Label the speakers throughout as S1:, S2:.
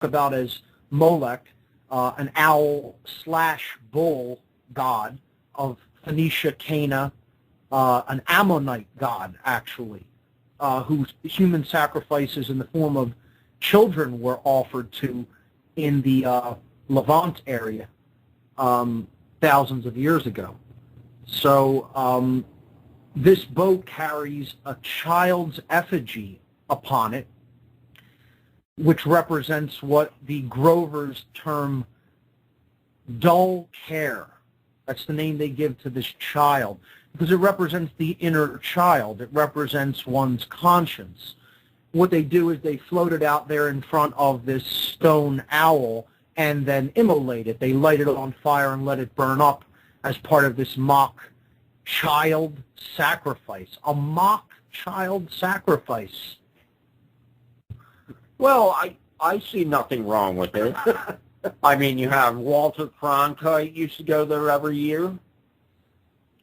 S1: about as Molech, an owl/bull god of Phoenicia, Cana, an Ammonite god, actually, whose human sacrifices in the form of children were offered to in the Levant area thousands of years ago. So this bow carries a child's effigy upon it, which represents what the Grovers term dull care. That's the name they give to this child, because it represents the inner child. It represents one's conscience. What they do is they float it out there in front of this stone owl and then immolate it. They light it on fire and let it burn up as part of this mock child sacrifice. A mock child sacrifice.
S2: Well, I see nothing wrong with it. I mean, you have Walter Cronkite used to go there every year.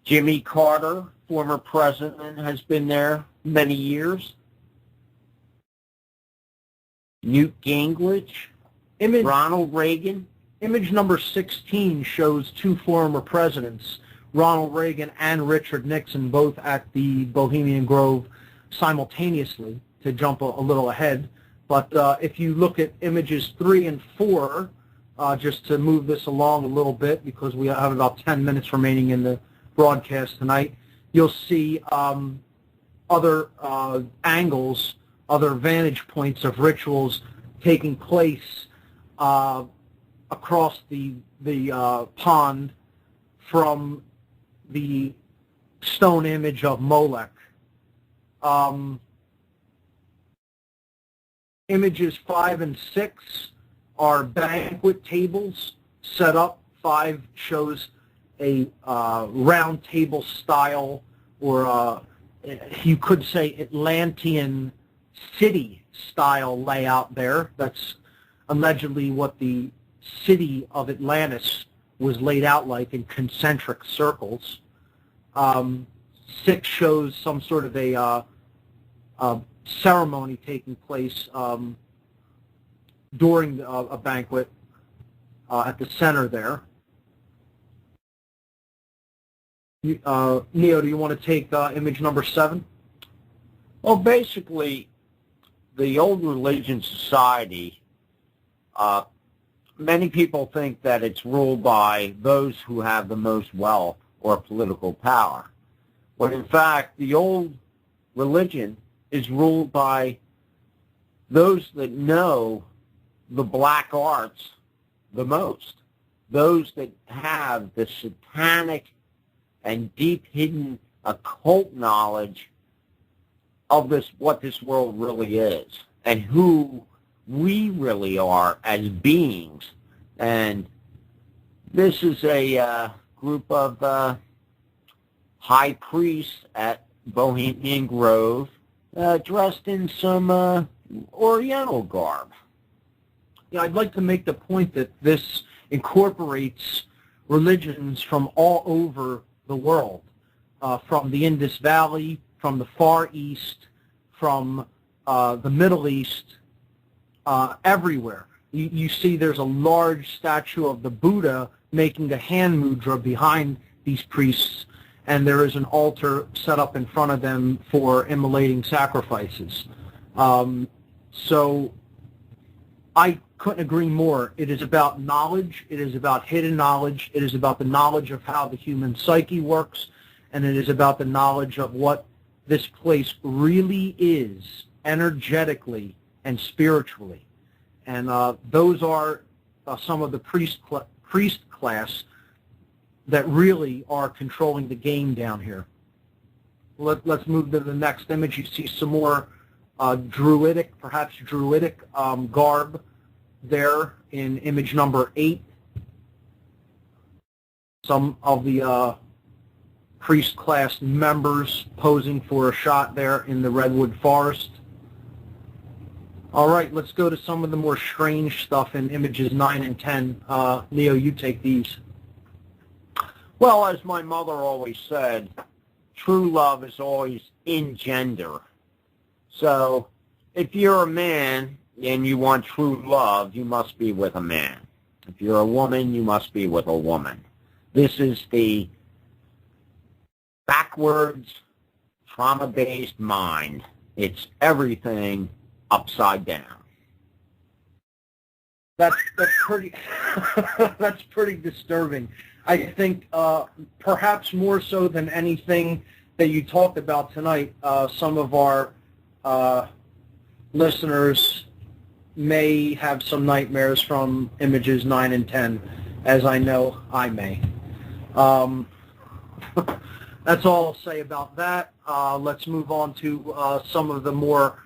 S2: Jimmy Carter, former president, has been there many years. Newt Gingrich, Ronald Reagan.
S1: Image number 16 shows two former presidents, Ronald Reagan and Richard Nixon, both at the Bohemian Grove simultaneously, to jump a little ahead. But if you look at images 3 and 4, just to move this along a little bit, because we have about 10 minutes remaining in the broadcast tonight, you'll see other angles, other vantage points of rituals taking place across the pond from the stone image of Molech. Images 5 and 6 are banquet tables set up. 5 shows a round table style, or you could say Atlantean city style layout there. That's allegedly what the city of Atlantis was laid out like, in concentric circles. 6 shows some sort of a ceremony taking place during a banquet at the center there. Neo, do you want to take image number 7?
S2: Well, basically, the old religion society, many people think that it's ruled by those who have the most wealth or political power. When in fact, the old religion is ruled by those that know the black arts the most, those that have the satanic and deep hidden occult knowledge of this, what this world really is, and who we really are as beings. And this is a group of high priests at Bohemian Grove, dressed in some Oriental garb.
S1: Yeah, I'd like to make the point that this incorporates religions from all over the world, from the Indus Valley, from the Far East, from the Middle East, everywhere. You see there's a large statue of the Buddha making the hand mudra behind these priests, and there is an altar set up in front of them for immolating sacrifices. So I couldn't agree more. It is about knowledge. It is about hidden knowledge. It is about the knowledge of how the human psyche works, and it is about the knowledge of what this place really is energetically and spiritually. And those are some of the priest class that really are controlling the game down here. Let's move to the next image. You see some more druidic, perhaps druidic garb there in image number 8. Some of the priest class members posing for a shot there in the redwood forest. All right, let's go to some of the more strange stuff in images 9 and 10. Leo, you take these.
S2: Well, as my mother always said, true love is always in gender. So if you're a man and you want true love, you must be with a man. If you're a woman, you must be with a woman. This is the backwards, trauma-based mind. It's everything upside down.
S1: That's pretty that's pretty disturbing. I think perhaps more so than anything that you talked about tonight, some of our listeners may have some nightmares from images 9 and 10, as I know I may. That's all I'll say about that. Let's move on to some of the more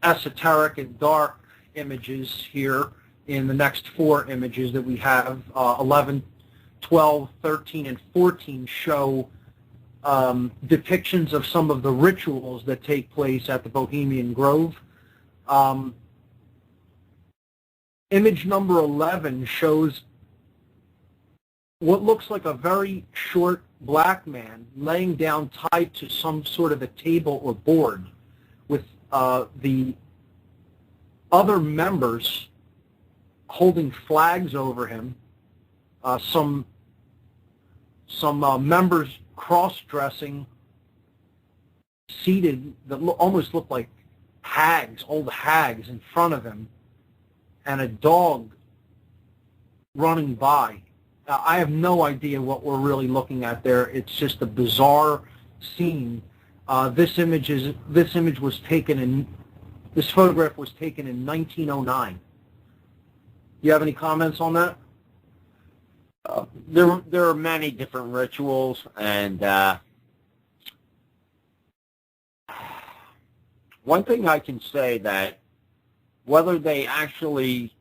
S1: esoteric and dark images here in the next 4 images that we have. 11, 12, 13, and 14 show depictions of some of the rituals that take place at the Bohemian Grove. Image number 11 shows what looks like a very short black man laying down tied to some sort of a table or board with the other members holding flags over him, some members cross-dressing, seated that almost look like hags, old hags in front of him, and a dog running by. I have no idea what we're really looking at there. It's just a bizarre scene. This photograph was taken in 1909. You have any comments on that?
S2: There are many different rituals, and one thing I can say that whether they actually,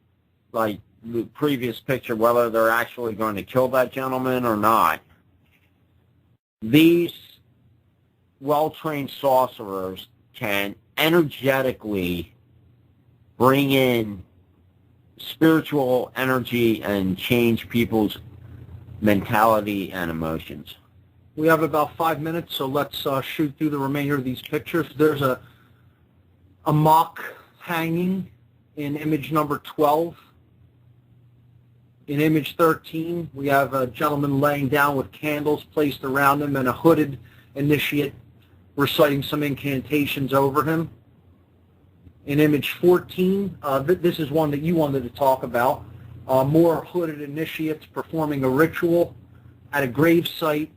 S2: like the previous picture, whether they're actually going to kill that gentleman or not, these well-trained sorcerers can energetically bring in spiritual energy and change people's mentality and emotions.
S1: We have about 5 minutes, so let's shoot through the remainder of these pictures. There's a mock hanging in image number 12. In image 13, we have a gentleman laying down with candles placed around him and a hooded initiate reciting some incantations over him. In image 14, this is one that you wanted to talk about, more hooded initiates performing a ritual at a grave site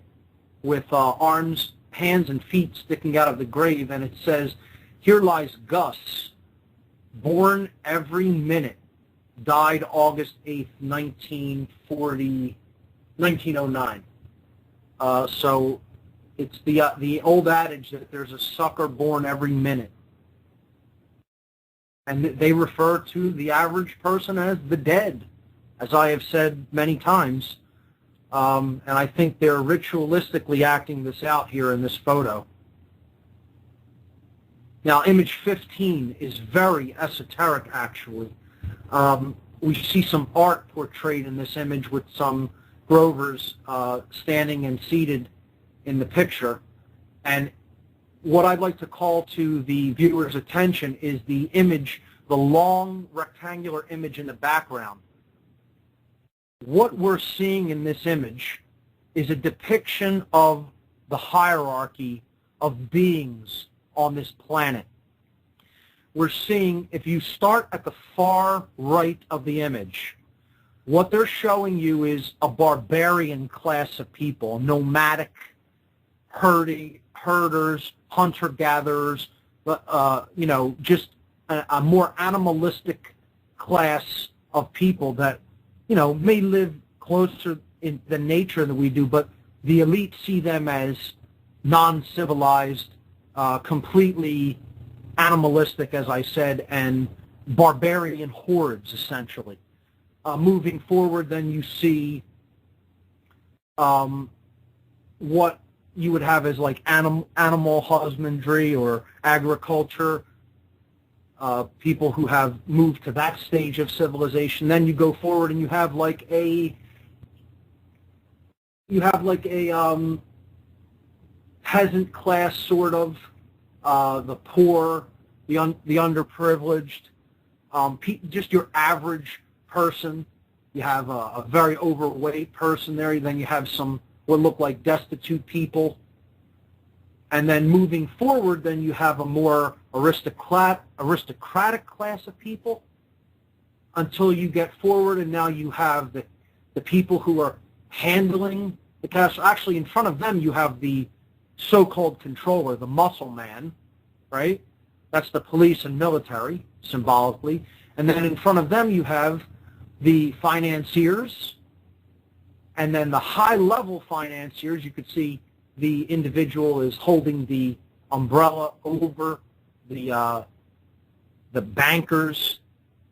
S1: with arms, hands, and feet sticking out of the grave, and it says, "Here lies Gus, born every minute, died August 8th, 1909. So it's the old adage that there's a sucker born every minute. And they refer to the average person as the dead, as I have said many times. And I think they're ritualistically acting this out here in this photo. Now, image 15 is very esoteric, actually. We see some art portrayed in this image with some Grovers standing and seated in the picture. And what I'd like to call to the viewer's attention is the image, the long rectangular image in the background. What we're seeing in this image is a depiction of the hierarchy of beings on this planet. We're seeing, if you start at the far right of the image, what they're showing you is a barbarian class of people, nomadic, herders, hunter-gatherers, just a more animalistic class of people that, may live closer in the nature than we do, but the elite see them as non-civilized, completely animalistic, as I said, and barbarian hordes, essentially. Moving forward, then you see what you would have as like animal husbandry or agriculture, people who have moved to that stage of civilization. Then you go forward and you have like a peasant class, sort of, the poor, the underprivileged, just your average person. You have a very overweight person there. Then you have some what look like destitute people. And then moving forward, then you have a more aristocratic class of people until you get forward, and now you have the people who are handling the cash. Actually, in front of them, you have the so-called controller, the muscle man, right? That's the police and military, symbolically. And then in front of them, you have the financiers, and then the high-level financiers. You could see the individual is holding the umbrella over the banker's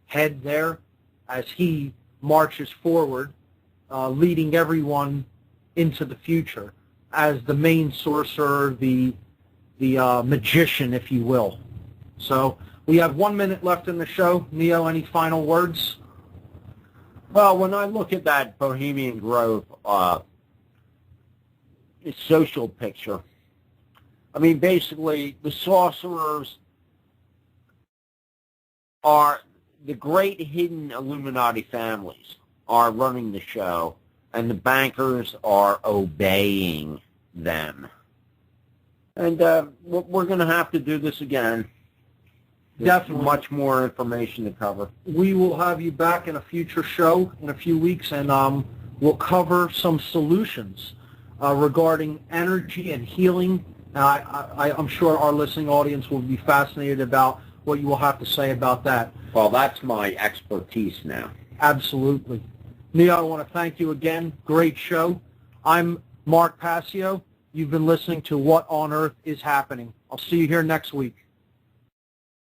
S1: head there as he marches forward, leading everyone into the future as the main sorcerer, the magician, if you will. So we have 1 minute left in the show. Neo, any final words?
S2: Well, when I look at that Bohemian Grove social picture, I mean, basically, the sorcerers are the great hidden Illuminati families are running the show, and the bankers are obeying them. And we're going to have to do this again. There's
S1: Definitely.
S2: much more information to cover.
S1: We will have you back in a future show in a few weeks, and we'll cover some solutions regarding energy and healing. I'm sure our listening audience will be fascinated about what you will have to say about that.
S2: Well, that's my expertise now.
S1: Absolutely. Neo, I want to thank you again. Great show. I'm Mark Passio. You've been listening to What on Earth is Happening. I'll see you here next week.